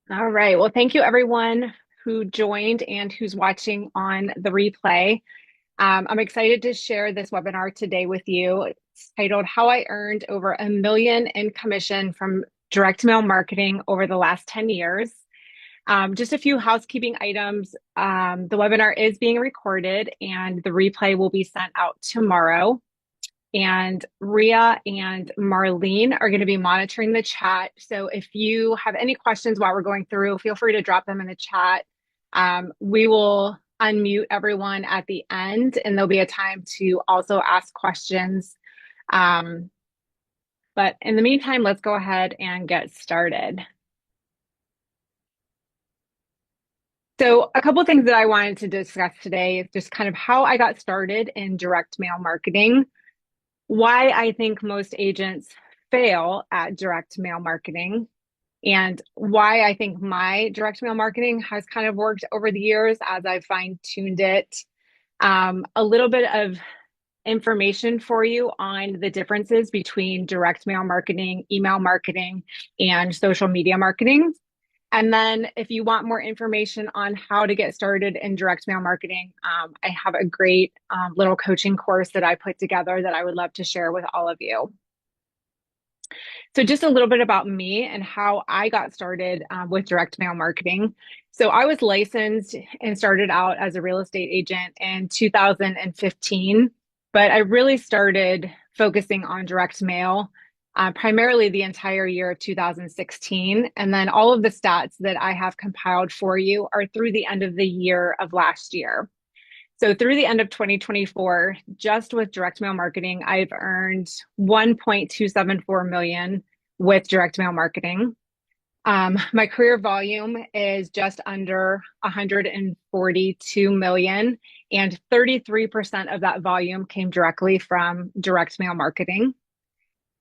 All right. Well, thank you everyone who joined and who's watching on the replay. I'm excited to share this webinar today with you. It's titled How I Earned Over $1 million in Commission from Direct Mail Marketing Over the Last 10 Years. Just a few housekeeping items. The webinar is being recorded and the replay will be sent out tomorrow. And Ria and Marlene are going to be monitoring the chat. So if you have any questions while we're going through, feel free to drop them in the chat. We will unmute everyone at the end, and there'll be a time to also ask questions. But in the meantime, let's go ahead and get started. So a couple of things that I wanted to discuss today is just kind of how I got started in direct mail marketing, why I think most agents fail at direct mail marketing, and why I think my direct mail marketing has kind of worked over the years as I've fine-tuned it. A little bit of information for you on the differences between direct mail marketing, email marketing, and social media marketing. And then if you want more information on how to get started in direct mail marketing, I have a great little coaching course that I put together that I would love to share with all of you. So just a little bit about me and how I got started with direct mail marketing. So I was licensed and started out as a real estate agent in 2015, but I really started focusing on direct mail primarily the entire year of 2016. And then all of the stats that I have compiled for you are through the end of the year of last year. So through the end of 2024, just with direct mail marketing, I've earned 1.274 million with direct mail marketing. My career volume is just under 142 million, and 33% of that volume came directly from direct mail marketing.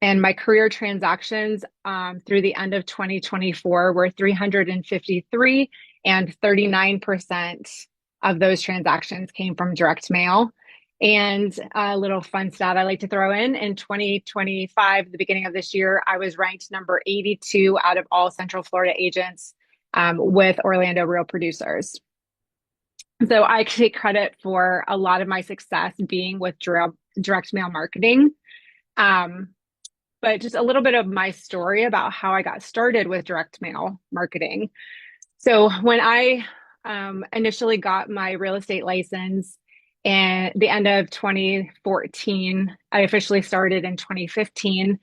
And my career transactions through the end of 2024 were 353, and 39% of those transactions came from direct mail. And a little fun stat I like to throw in 2025, the beginning of this year, I was ranked number 82 out of all Central Florida agents with Orlando Real Producers. So I take credit for a lot of my success being with direct mail marketing. But just a little bit of my story about how I got started with direct mail marketing. So when I initially got my real estate license in the end of 2014, I officially started in 2015.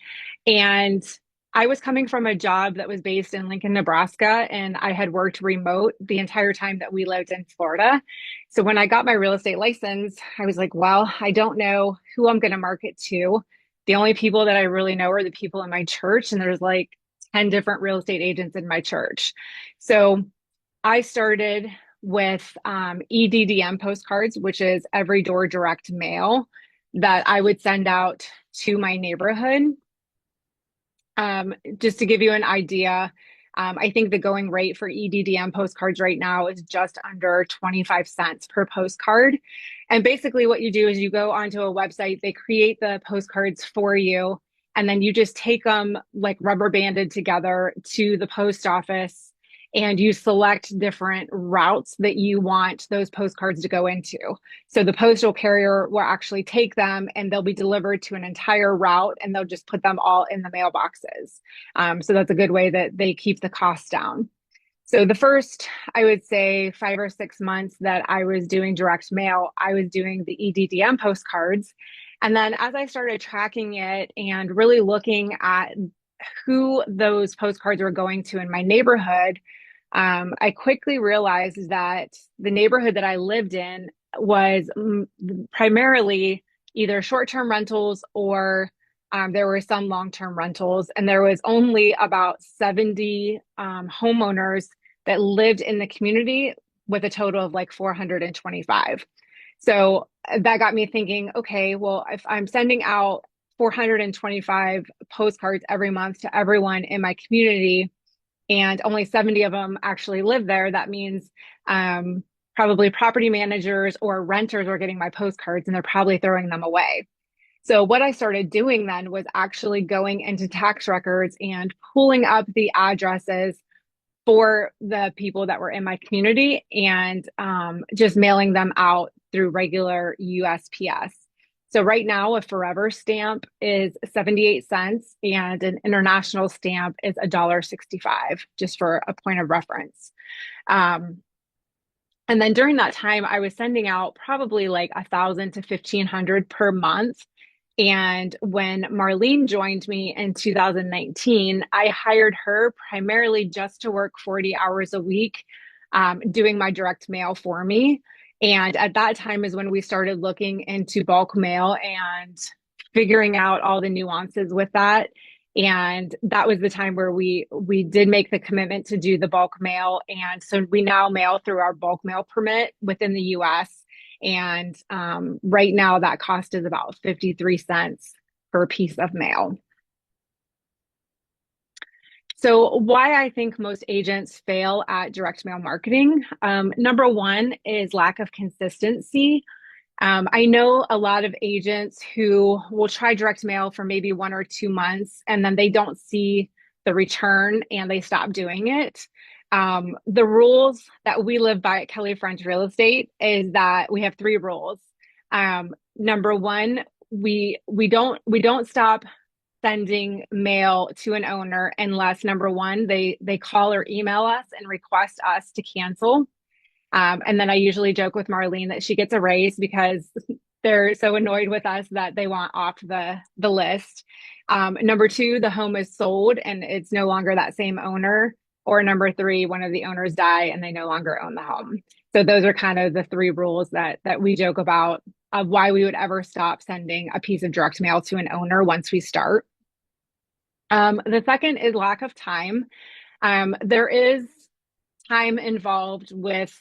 And I was coming from a job that was based in Lincoln, Nebraska, and I had worked remote the entire time that we lived in Florida. So when I got my real estate license, I was like, well, I don't know who I'm going to market to. The only people that I really know are the people in my church, and there's like 10 different real estate agents in my church. So I started with EDDM postcards, which is every door direct mail that I would send out to my neighborhood. Just to give you an idea, I think the going rate for EDDM postcards right now is just under 25 cents per postcard. And basically, what you do is you go onto a website, they create the postcards for you, and then you just take them like rubber banded together to the post office, and you select different routes that you want those postcards to go into. So the postal carrier will actually take them and they'll be delivered to an entire route, and they'll just put them all in the mailboxes. So that's a good way that they keep the costs down. So the first, I would say 5 or 6 months that I was doing direct mail, I was doing the EDDM postcards. And then as I started tracking it and really looking at who those postcards were going to in my neighborhood, I quickly realized that the neighborhood that I lived in was primarily either short-term rentals or there were some long-term rentals, and there was only about 70 homeowners that lived in the community with a total of like 425. So that got me thinking, okay, well, if I'm sending out 425 postcards every month to everyone in my community, and only 70 of them actually live there, that means probably property managers or renters are getting my postcards and they're probably throwing them away. So what I started doing then was actually going into tax records and pulling up the addresses for the people that were in my community and just mailing them out through regular USPS. So right now, a forever stamp is 78 cents and an international stamp is $1.65, just for a point of reference. Um, and then during that time, I was sending out probably like 1,000 to 1,500 per month. And when Marlene joined me in 2019, I hired her primarily just to work 40 hours a week, doing my direct mail for me. And at that time is when we started looking into bulk mail and figuring out all the nuances with that. And that was the time where we did make the commitment to do the bulk mail. And so we now mail through our bulk mail permit within the US. And right now that cost is about 53 cents per piece of mail. So why I think most agents fail at direct mail marketing. Number one is lack of consistency. I know a lot of agents who will try direct mail for maybe 1 or 2 months and then they don't see the return and they stop doing it. The rules that we live by at Kelly French Real Estate is that we have three rules. Number one, we don't stop sending mail to an owner unless number one they call or email us and request us to cancel. And then I usually joke with Marlene that she gets a raise because they're so annoyed with us that they want off the list. Number two, the home is sold and it's no longer that same owner. Or number three, one of the owners die and they no longer own the home. So those are kind of the three rules that we joke about of why we would ever stop sending a piece of direct mail to an owner once we start. The second is lack of time. There is time involved with,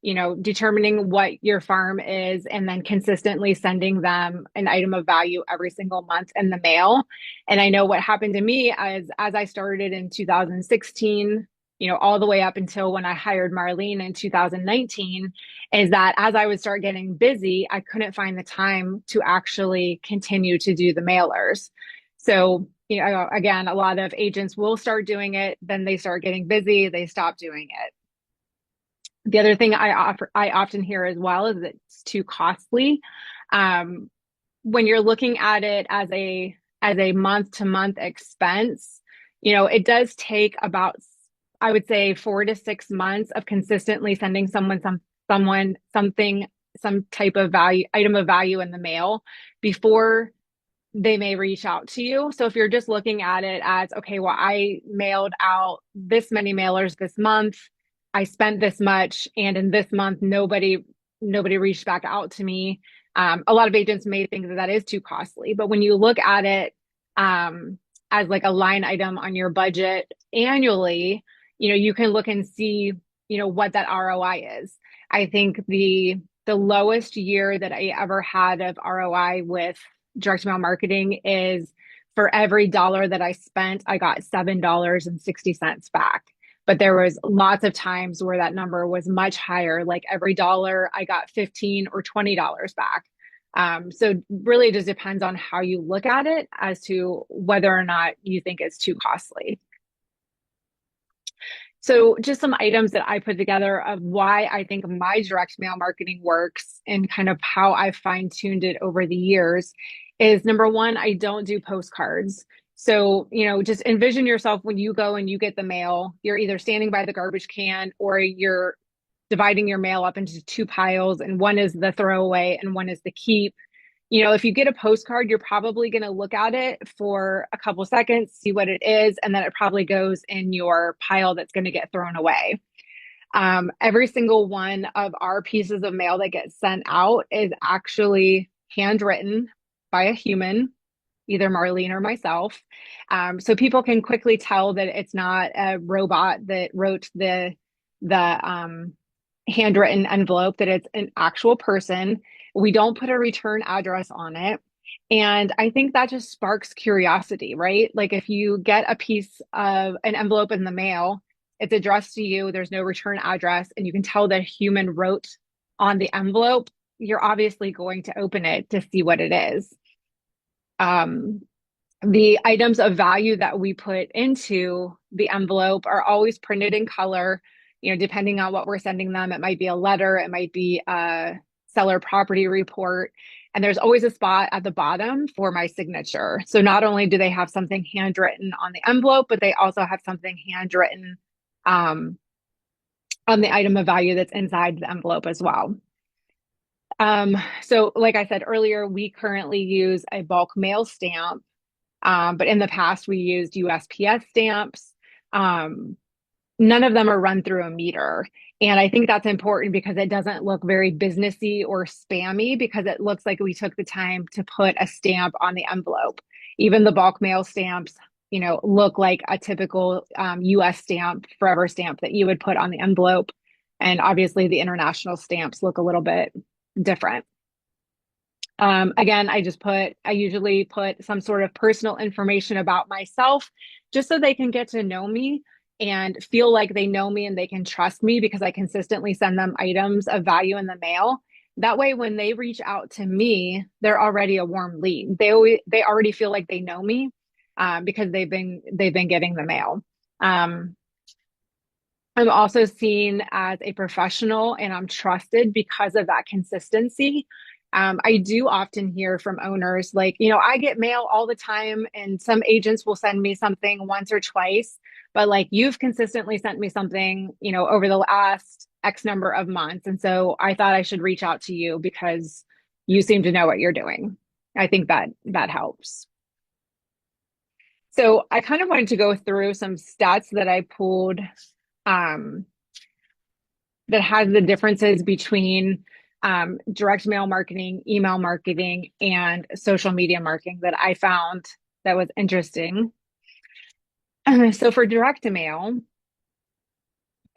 determining what your farm is and then consistently sending them an item of value every single month in the mail. And I know what happened to me as I started in 2016, all the way up until when I hired Marlene in 2019, is that as I would start getting busy, I couldn't find the time to actually continue to do the mailers. So, again, a lot of agents will start doing it, then they start getting busy, they stop doing it. The other thing I often hear as well is that it's too costly. Um, when you're looking at it as a month to month expense, it does take about, I would say, 4 to 6 months of consistently sending someone something, some type of value item of value in the mail before they may reach out to you. So if you're just looking at it as, okay, well, I mailed out this many mailers this month, I spent this much, and in this month, nobody reached back out to me. A lot of agents may think that that is too costly, but when you look at it as like a line item on your budget annually, you can look and see, what that ROI is. I think the lowest year that I ever had of ROI with direct mail marketing is for every dollar that I spent, I got $7.60 back. But there was lots of times where that number was much higher, like every dollar I got 15 or $20 back. So really it just depends on how you look at it as to whether or not you think it's too costly. So just some items that I put together of why I think my direct mail marketing works and kind of how I've fine-tuned it over the years is number one, I don't do postcards. So, just envision yourself when you go and you get the mail, you're either standing by the garbage can or you're dividing your mail up into two piles, and one is the throwaway and one is the keep. If you get a postcard, you're probably going to look at it for a couple seconds, see what it is, and then it probably goes in your pile that's going to get thrown away. Every single one of our pieces of mail that gets sent out is actually handwritten by a human, either Marlene or myself. So people can quickly tell that it's not a robot that wrote the handwritten envelope, that it's an actual person. We don't put a return address on it. And I think that just sparks curiosity, right? Like if you get a piece of an envelope in the mail, it's addressed to you, there's no return address, and you can tell that a human wrote on the envelope, you're obviously going to open it to see what it is. Um, The items of value that we put into the envelope are always printed in color. Depending on what we're sending them, it might be a letter, it might be a seller property report. And there's always a spot at the bottom for my signature. So not only do they have something handwritten on the envelope, but they also have something handwritten um, on the item of value that's inside the envelope as well. So like I said earlier, we currently use a bulk mail stamp, but in the past we used USPS stamps. None of them are run through a meter. And I think that's important because it doesn't look very businessy or spammy because it looks like we took the time to put a stamp on the envelope. Even the bulk mail stamps, look like a typical US stamp, forever stamp that you would put on the envelope. And obviously the international stamps look a little bit different. Again, I usually put some sort of personal information about myself just so they can get to know me and feel like they know me and they can trust me because I consistently send them items of value in the mail. That way, when they reach out to me, they're already a warm lead. They already feel like they know me because they've been getting the mail. Um, I'm also seen as a professional and I'm trusted because of that consistency. I do often hear from owners like, I get mail all the time, and some agents will send me something once or twice, but like you've consistently sent me something, over the last X number of months. And so I thought I should reach out to you because you seem to know what you're doing. I think that helps. So I kind of wanted to go through some stats that I pulled um, that has the differences between direct mail marketing, email marketing, and social media marketing that I found that was interesting. So for direct mail,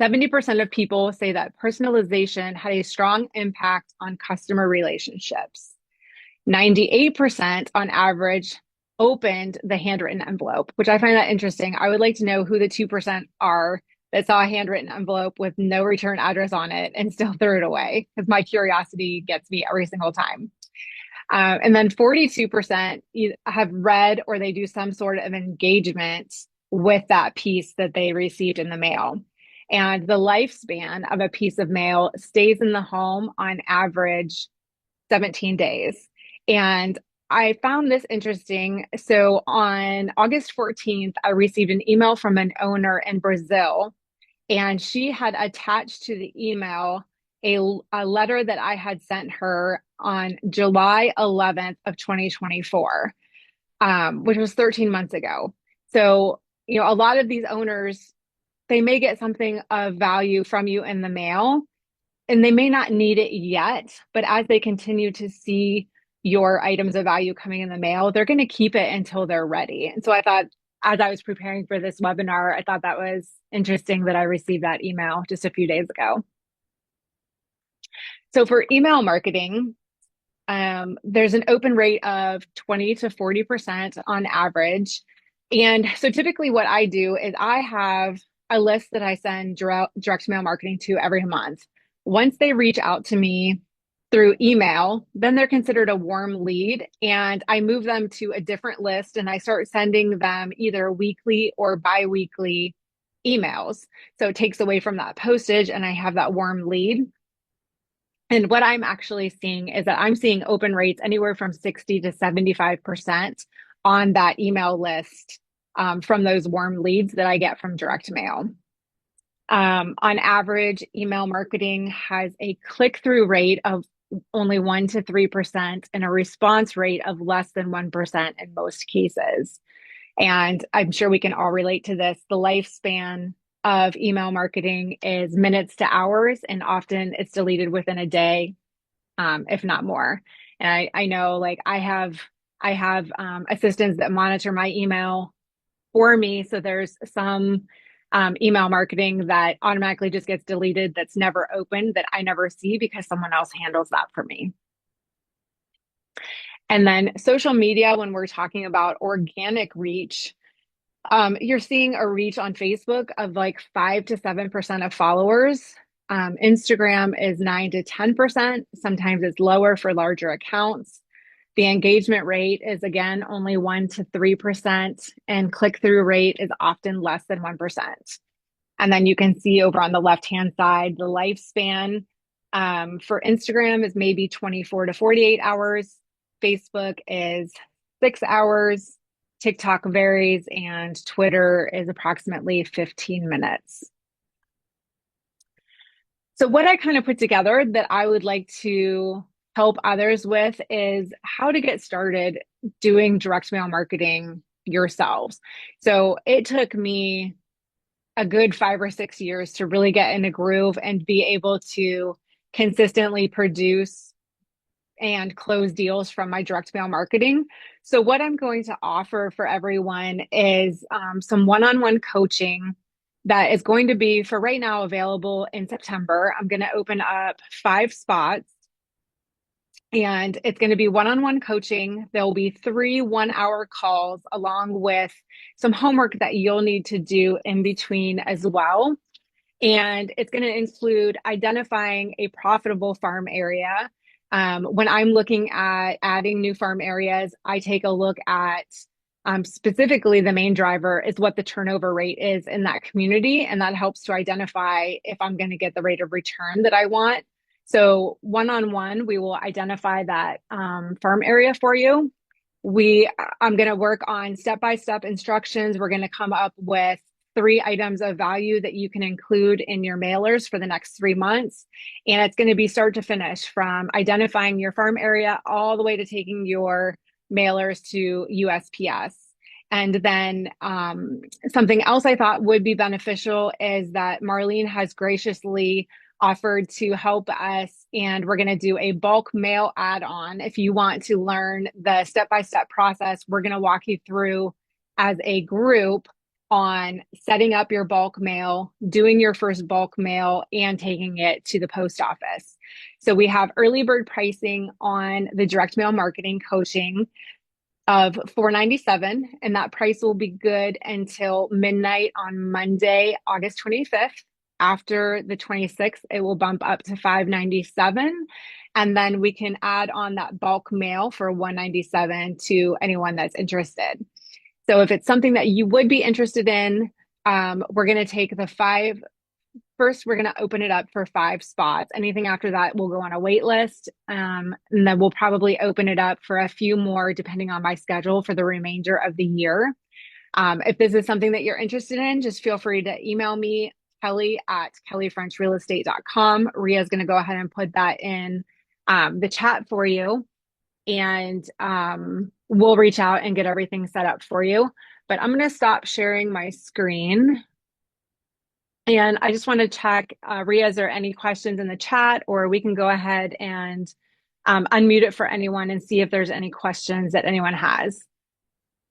70% of people say that personalization had a strong impact on customer relationships. 98% on average opened the handwritten envelope, which I find that interesting. I would like to know who the 2% are that saw a handwritten envelope with no return address on it and still threw it away because my curiosity gets me every single time. And then 42% have read or they do some sort of engagement with that piece that they received in the mail. And the lifespan of a piece of mail stays in the home on average 17 days. And I found this interesting. So on August 14th, I received an email from an owner in Brazil, and she had attached to the email a letter that I had sent her on July 11th of 2024, which was 13 months ago. So, a lot of these owners, they may get something of value from you in the mail, and they may not need it yet, but as they continue to see your items of value coming in the mail, they're going to keep it until they're ready. And so I thought, as I was preparing for this webinar, I thought that was interesting that I received that email just a few days ago. So for email marketing, there's an open rate of 20 to 40% on average. And so typically what I do is I have a list that I send direct mail marketing to every month. Once they reach out to me through email, then they're considered a warm lead, and I move them to a different list and I start sending them either weekly or bi-weekly emails. So it takes away from that postage and I have that warm lead. And what I'm actually seeing is that I'm seeing open rates anywhere from 60 to 75% on that email list from those warm leads that I get from direct mail. On average, email marketing has a click-through rate of only 1 to 3% and a response rate of less than 1% in most cases. And I'm sure we can all relate to this. The lifespan of email marketing is minutes to hours, and often it's deleted within a day, if not more. And I know, like I have assistants that monitor my email for me. So there's some email marketing that automatically just gets deleted that's never opened that I never see because someone else handles that for me. And then social media, when we're talking about organic reach, you're seeing a reach on Facebook of like 5 to 7% of followers. Instagram is 9 to 10%. Sometimes it's lower for larger accounts. The engagement rate is again only 1 to 3%, and click through rate is often less than 1%. And then you can see over on the left hand side, the lifespan for Instagram is maybe 24 to 48 hours. Facebook is 6 hours. TikTok varies, and Twitter is approximately 15 minutes. So, what I kind of put together that I would like to help others with is how to get started doing direct mail marketing yourselves. So, it took me a good 5 or 6 years to really get in a groove and be able to consistently produce and close deals from my direct mail marketing. So, what I'm going to offer for everyone is some one on one coaching that is going to be for right now available in September. I'm going to open up 5 spots, and it's going to be one on one coaching. There will be 3 1 hour calls along with some homework that you'll need to do in between as well. And it's going to include identifying a profitable farm area. When I'm looking at adding new farm areas, I take a look at specifically the main driver is what the turnover rate is in that community. And that helps to identify if I'm going to get the rate of return that I want. So, one on one, we will identify that farm area for you. I'm going to work on step-by-step instructions. We're going to come up with 3 items of value that you can include in your mailers for the next 3 months. And it's going to be start to finish, from identifying your farm area all the way to taking your mailers to USPS. And then something else I thought would be beneficial is that Marlene has graciously offered to help us, and we're going to do a bulk mail add-on. If you want to learn the step-by-step process, we're going to walk you through as a group on setting up your bulk mail, doing your first bulk mail, and taking it to the post office. So we have early bird pricing on the direct mail marketing coaching of $497, and that price will be good until midnight on Monday, August 25th. After the 26th, it will bump up to $597, and then we can add on that bulk mail for $197 to anyone that's interested. So if it's something that you would be interested in, we're going to take the 5 first. We're going to open it up for 5 spots. Anything after that will go on a wait list. And then we'll probably open it up for a few more depending on my schedule for the remainder of the year. If this is something that you're interested in, just feel free to email me, Kelly at kellyfrenchrealestate.com. Ria is going to go ahead and put that in the chat for you. And we'll reach out and get everything set up for you. But I'm going to stop sharing my screen. And I just want to check, Ria, is there any questions in the chat, or we can go ahead and unmute it for anyone and see if there's any questions that anyone has.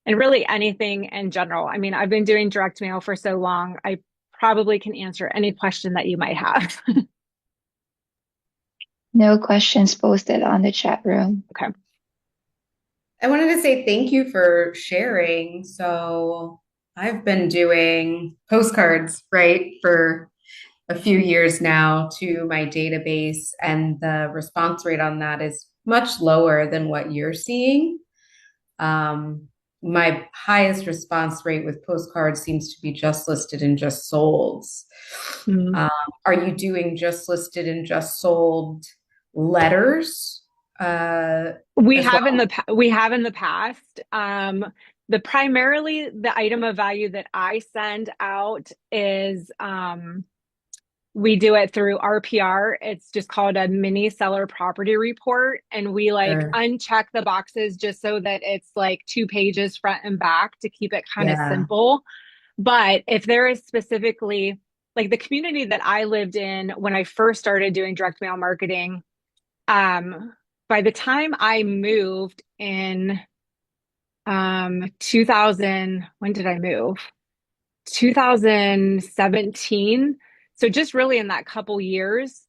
And really anything in general. I mean, I've been doing direct mail for so long, I probably can answer any question that you might have. No questions posted on the chat room. Okay. I wanted to say thank you for sharing. So I've been doing postcards, right, for a few years now to my database, and the response rate on that is much lower than what you're seeing. My highest response rate with postcards seems to be just listed and just sold. Mm-hmm. Are you doing just listed and just sold letters? We have in the past. The primarily the item of value that I send out is we do it through RPR. It's just called a mini seller property report. And we uncheck the boxes just so that it's like 2 pages front and back to keep it kind of simple. But if there is specifically, like the community that I lived in when I first started doing direct mail marketing, by the time I moved in 2000, when did I move? 2017. So just really in that couple years,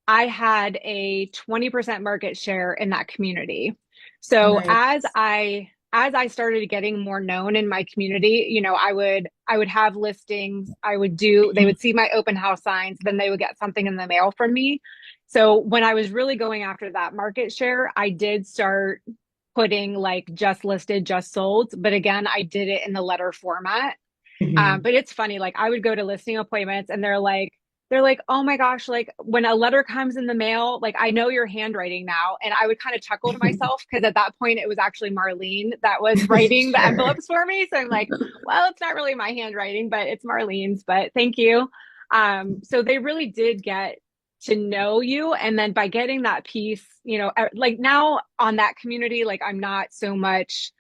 I had a 20% market share in that community. So Nice. as I started getting more known in my community, I would have listings. They would see my open house signs, then they would get something in the mail from me. So when I was really going after that market share, I did start putting like just listed, just sold. But again, I did it in the letter format. Mhm. But it's funny, like I would go to listing appointments and they're like, oh my gosh, like when a letter comes in the mail, like I know your handwriting now. And I would kind of chuckle to myself because at that point it was actually Marlene that was writing the Sure. envelopes for me. So I'm like, well, it's not really my handwriting, but it's Marlene's, but thank you. So they really did get to know you. And then by getting that piece, like now on that community, like I'm not so much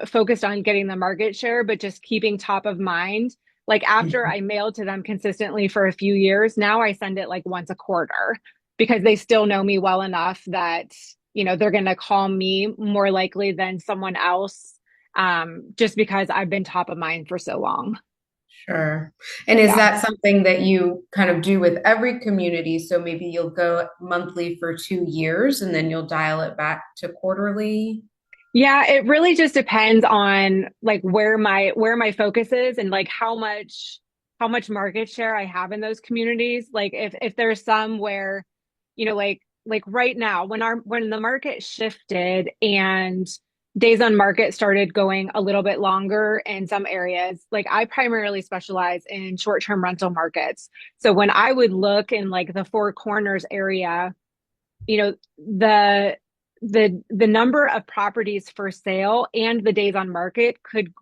focused on getting the market share, but just keeping top of mind. Like after I mailed to them consistently for a few years, now I send it like once a quarter because they still know me well enough that, they're going to call me more likely than someone else, just because I've been top of mind for so long. Sure. And is Yeah. that something that you kind of do with every community? So maybe you'll go monthly for 2 years and then you'll dial it back to quarterly? Yeah, it really just depends on like where my focus is and like how much market share I have in those communities. Like if there's some where, like right now when the market shifted and days on market started going a little bit longer in some areas, like I primarily specialize in short-term rental markets. So when I would look in like the Four Corners area, you know, the the number of properties for sale and the days on market could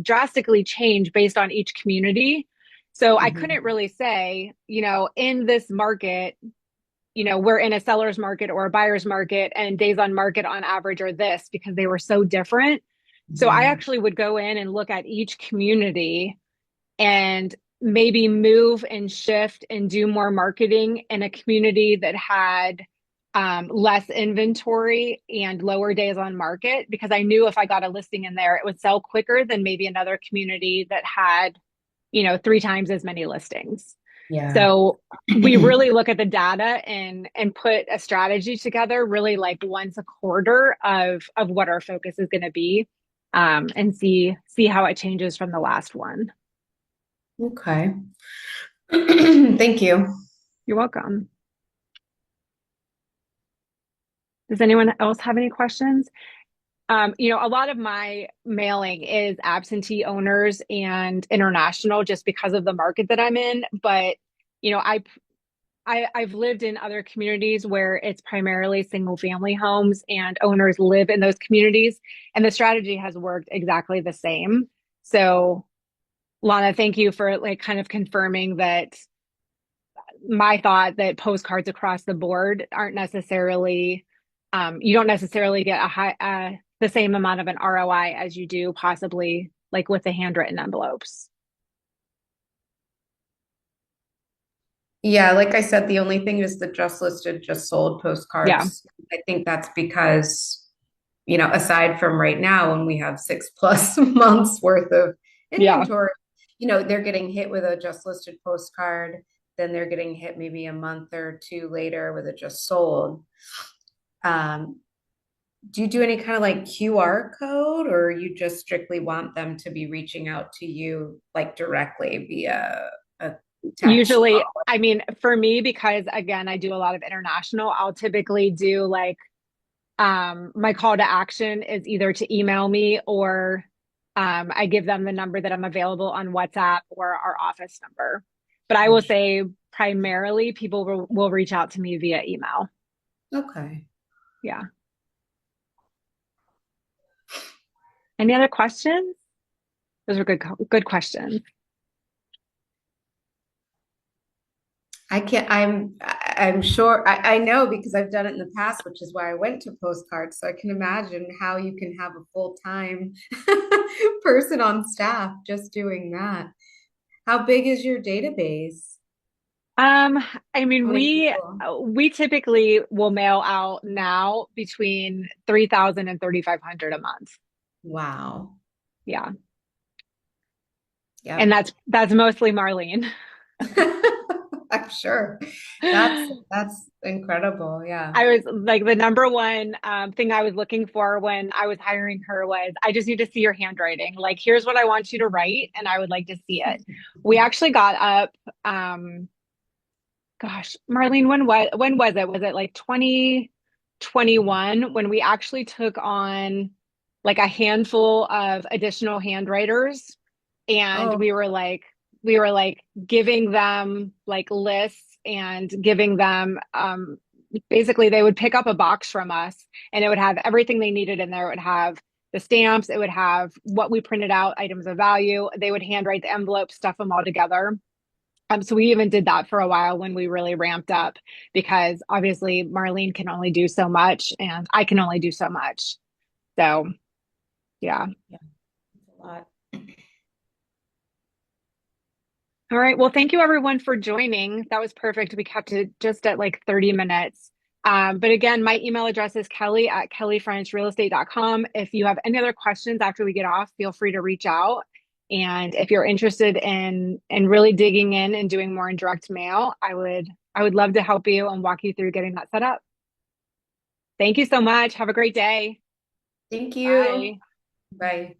drastically change based on each community. So I couldn't Mhm. really say, in this market, we're in a seller's market or a buyer's market, and days on market on average are this because they were so different. So I Mhm. actually would go in and look at each community and maybe move and shift and do more marketing in a community that had less inventory and lower days on market because I knew if I got a listing in there, it would sell quicker than maybe another community that had, three times as many listings. Yeah. So we really look at the data and put a strategy together, really like once a quarter of what our focus is going to be, and see how it changes from the last one. Okay. Thank you. You're welcome. Does anyone else have any questions? A lot of my mailing is absentee owners and international just because of the market that I'm in. But, you know, I, I've lived in other communities where it's primarily single family homes and owners live in those communities. And the strategy has worked exactly the same. So, Lana, thank you for like kind of confirming that my thought that postcards across the board aren't necessarily you don't necessarily get the same amount of an ROI as you do possibly like with the handwritten envelopes. Yeah, like I said, the only thing is the just listed, just sold Yeah, postcards. I think that's because, aside from right now when we have 6+ months worth of yeah. inventory, they're getting hit with a just listed postcard, then they're getting hit maybe a month or two later with a just sold. Um, do you do any kind of like QR code, or you just strictly want them to be reaching out to you like directly via a text Usually, call? I mean, for me, because again, I do a lot of international, I'll typically do like my call to action is either to email me or I give them the number that I'm available on WhatsApp or our office number. But I will Gotcha. say primarily people will reach out to me via email. Okay. Yeah. Any other questions? Those are good questions. I can't, I'm sure, I know because I've done it in the past, which is why I went to postcards. So I can imagine how you can have a full-time person on staff just doing that. How big is your database? Um, I How mean, many we people? we typically will mail out now between 3,000 and 3,500 a month. Wow. Yeah. And Yep. that's mostly Marlene. I'm sure. That's incredible. Yeah. I was like the number one thing I was looking for when I was hiring her was I just need to see your handwriting. Like, here's what I want you to write, and I would like to see it. We actually got up, gosh, Marlene, when was it? Was it like 21 when we actually took on like a handful of additional handwriters, and Oh, we were like giving them like lists and giving them basically they would pick up a box from us and it would have everything they needed in there. It would have the stamps, it would have what we printed out, items of value. They would handwrite the envelopes, stuff them all together. So we even did that for a while when we really ramped up because obviously Marlene can only do so much and I can only do so much. So yeah. yeah, it's a lot. All right. Well, thank you everyone for joining. That was perfect. We kept it just at like 30 minutes. But again, my email address is Kelly at kellyfrenchrealestate.com. If you have any other questions after we get off, feel free to reach out. And if you're interested in really digging in and doing more in direct mail, I would love to help you and walk you through getting that set up. Thank you so much. Have a great day. Thank you. Bye. Bye.